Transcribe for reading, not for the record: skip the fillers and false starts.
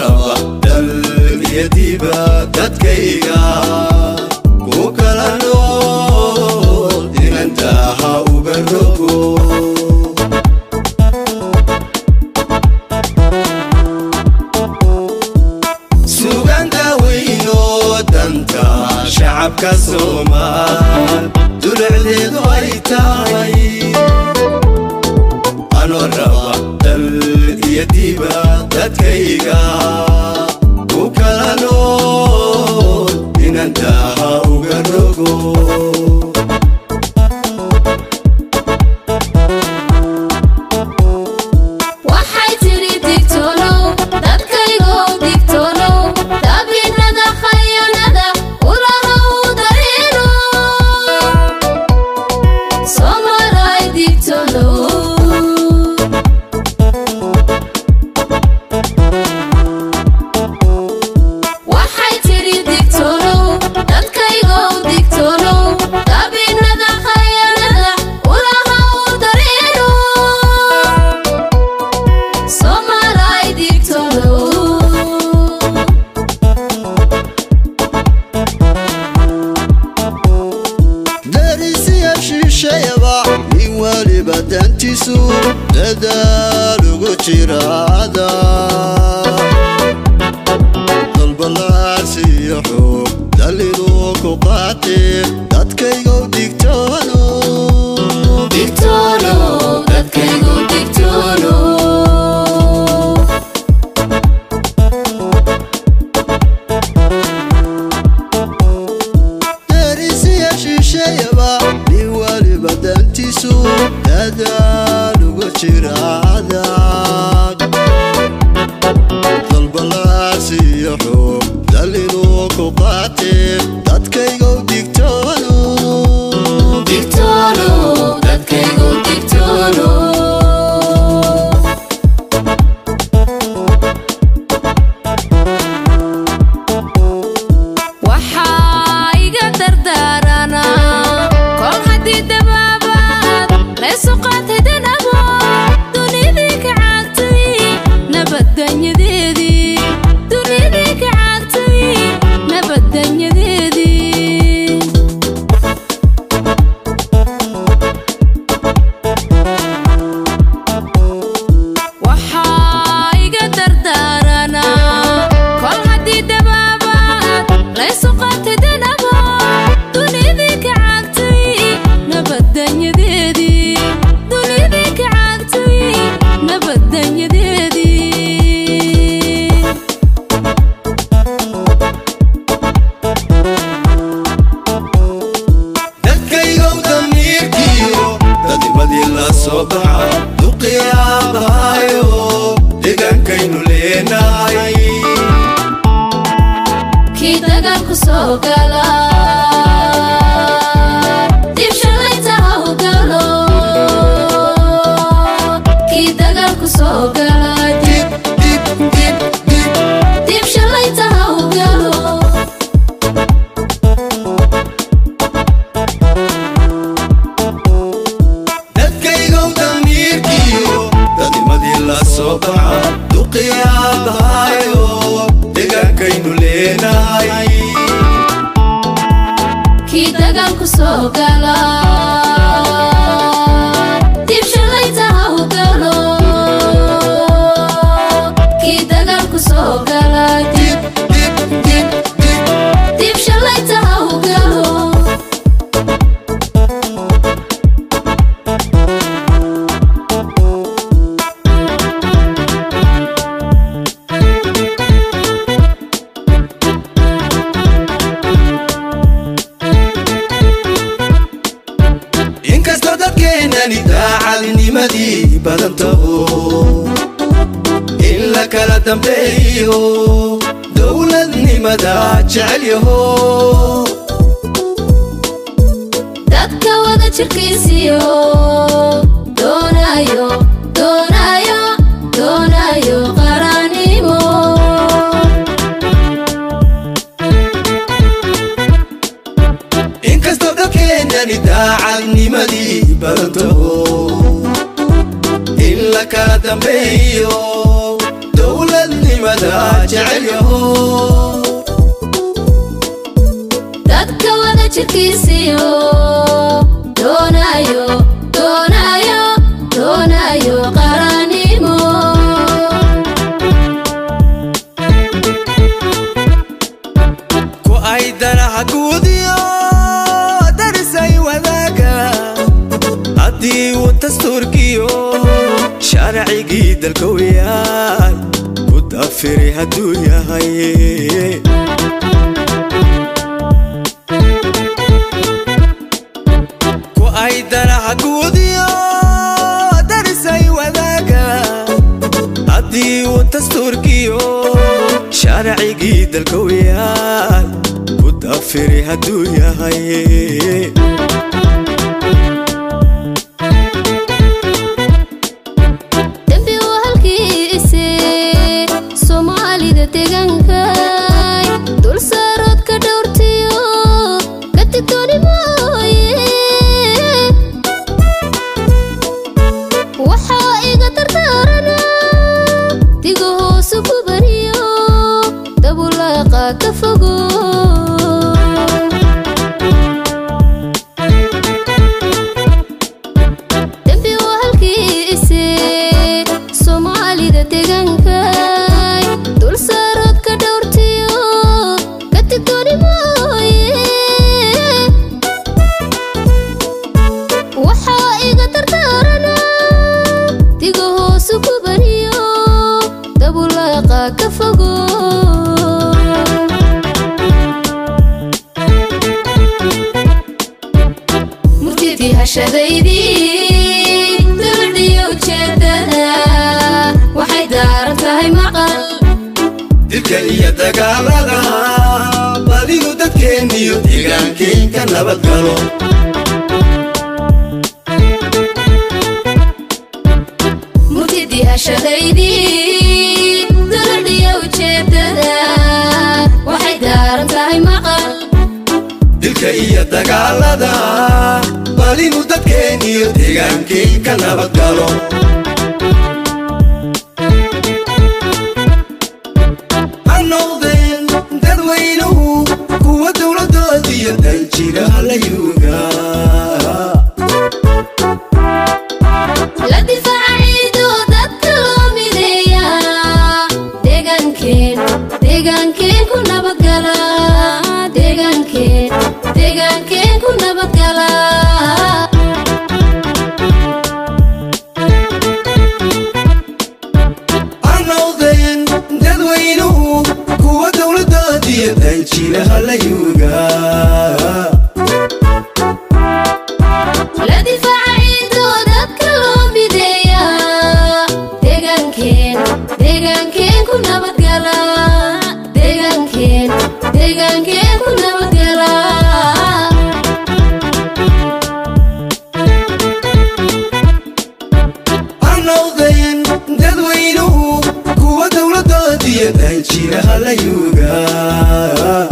raba dal iyo dibadad kayga ku kala nool inantaha uga rogo suganta weyno danta shacabka Soomaal dulceedu ay tahay ano raba dal iyo dibadad kayga ku kala nool inantaha uga rogo waxay tiri digtoonow dadkaygo digtoonow dabiinada khayaanada ulahow dareeno Soomaaliya digtoonow waxay tiri digtoonow dadkaygo digtoonow dabiinada khayaanada ulahow dareeno Soomaaliya digtoonow darisiya shishayaba in waliba dantisu dadaal ugu jiraada dalbalaasiyo xoog daliduu ku qaatee dadkaygo digtoonow digtoonow dadkaygo digtoonow darisiya shishayaba in waliba dantisu dadaal ugu jiraada dalbalaasiyo xoog daliduu ku qaatee dadkaygo digtoonow digtoonow dadkaygo digtoonow waxaa iga dardaarana kol haddii dabaabaad laysu qaatay danabo dunidii ka caagtay nabaddanyadeedii dunidii ka caagtay nabaddanyadeedii waxaa iga dardaarana kol haddii dabaabaad laysu qaatay danabo dunidii ka caagtay nabaddanyadeedii dunidii ka caagtay nabaddanyadeedii dadkaygow damiirkiyo dadimadii la soo baxa duqiyaabahayo deegaankaynu leenahay kii dagaalku soo gala dib shalayta ha u galo kii dagaalku soo gala dib shalayta ha u galo dadkaygow damiirkiyo dadimadii la soo baxa duqiyaabahayo deegaankaynu leenahay kii dagaalku soo gala dib shalayta ha u galo kii dagaalku soo gala dib shalayta ha u galo inkastoo dadkeenani daacadnimadii badan taho in la kala dambeeyo dowladnimada jecel yaho dadka wada jirkiisiyo doonayo doonayo doonayo qaranimo inkastoo dadkeenani daacadnimadii badan taho in la kala dambeeyo dowladnimada جعله dadka wada jirkiisiyo doonayo doonayo doonayo qaranimo ku ay danaha guudiyo darisay wadaaga haddii uu dastuurkiyo sharcigii dalka weeyaan ku dafiri hadduu yahay ay danaha guudiyo darisay wadaaga haddii uu dastuurkiyo sharcigii dalka weeyaan ku dafiri hadduu yahay dambi waa halkiise soomaalida deegaankay dul saarood ka dhowrtiyo ka digtooni mooye waxaa iga dardaarana digo hoosu ku bariyo dabulaaqa ka fogo dambi waa halkiise soomaalida deegaankay dul saarood ka dhowrtiyo ka digtooni mooye waxaa iga dardaarana digo hoosu ku bariyo dabulaaqa ka fogo murtidii hashadaydii durdhiyo ujeedada waxay daaran tahay maqal dilka iyo dagaalada badidu dadkeenniyo deegaankeen ka nabadgalo murtidii hashadaydii durdhiyo ujeedada waxay daaran tahay maqal dilka iyo dagaalada badidu dadkeenniyo deegaankeen ka nabadgalo ha noqdeen dadweynuhu kuwa dowladoodiyo danjira la yuugaa la difaacido dadka loo mideeyaa deegaankeen ku nabadgala deegaankeen ku nabadgala ha noqdeen dadweynuhu kuwa dowladoodiyo danjira la yuugaa la difaacido dadka loo mideeyaa deegaankeen ku nabadgala deegaankeen ku nabadgala ha noqdeen dadweynuhu kuwa dowladoodiyo danjira la yuugaa la difaacido dadka loo mideeyaa deegaankeen ku nabadgala deegaankeen ku nabadgala ha noqdeen dadweynuhu kuwa dowladoodiyo danjira la yuugaa